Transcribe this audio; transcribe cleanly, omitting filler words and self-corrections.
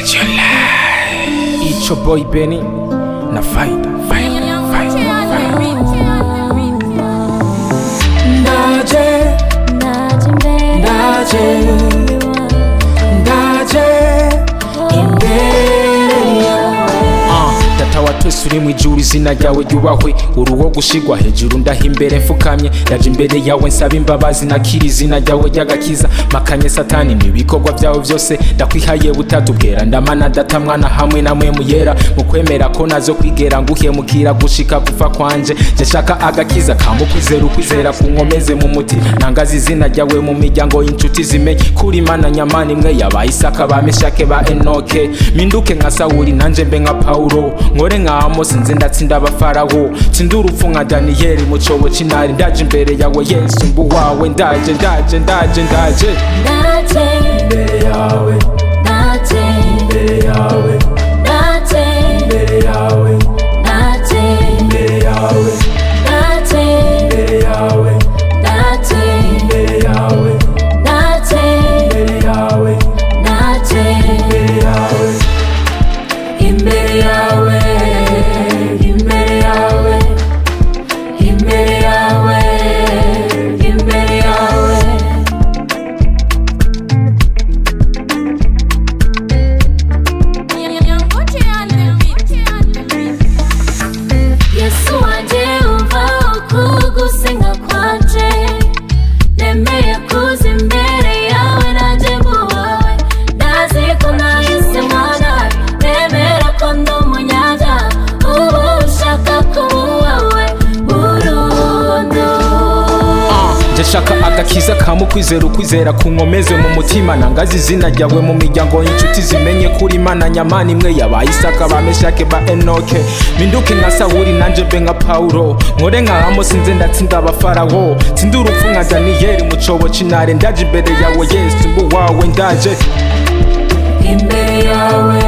Change your life. It's your boy Beny na Faida. Ndaje, Ndaje, Ndaje, imbere yawe. Data wa twese urimw'ijuru, izina ryawe ryubahwe Uru, wogushirwa hejuru ndahimbere mfukamye Ndajimbere yawe Nsabimbabazi Nakire, izina ryawe ry'Agakiza. Mpakanye satani Nibikorwa byawe byose ndakwihaye butatu. Bweranda Mana Data mwana hamwe na mwemu yera, mu kwemera ko nazo kwigera nguhemukira gushika gupfa kwanje. Nje Nshaka Agakiza kamukwizera ukwizera kunkomeze mu muti. Nangaza izina ryawe mu miryango incuti zimenye kur'Imana nyamani imwe yabayisaka bameshake ba Enock Mpinduke nka Sauli Nanje mbe nka Paulo, nkore nka Amos nze ndatsinda abafarawo. Tsinda urupfu nka Daniel Mucobo cinari. Ndajimbere yawe Yesu mbu wawe. Ndaje, Ndaje, Ndaje, Ndaje, Ndaje imbere yawe, Ndaje imbere yawe, Ndaje imbere yawe, Ndaje imbere yawe, Ndaje imbere yawe, Ndaje imbere yawe, Ndaje imbere yawe, Ndaje imbere yawe, imbere yawe, imbere yawe, imbere yawe, imbere yawe. Yesu wanje umva ukugusenga kwanje, nemeye kuza imbere yawe nanje mbuwawe. Ndazi ko nahisemo nabi, nemera ko ndi umunyabyaha, ubu ushaka kuba uwawe burundu. Nje Nshaka Agakiza kamukwizera ukwizera kunkomeze mu mutima. Nangaza izina ryawe mu miryango incuti zimenye kur'Imana nyamani imwe yabayisaka bameshake ba Enock Mpinduke nka Sauli Nanje mbe nka Paulo, nkore nka Amos nze ndatsinda abafarawo. Tsinda urupfu nka Daniel Mucobo cinari. Ndajimbere yawe Yesu mbu wawe. Ndaje imbere yawe,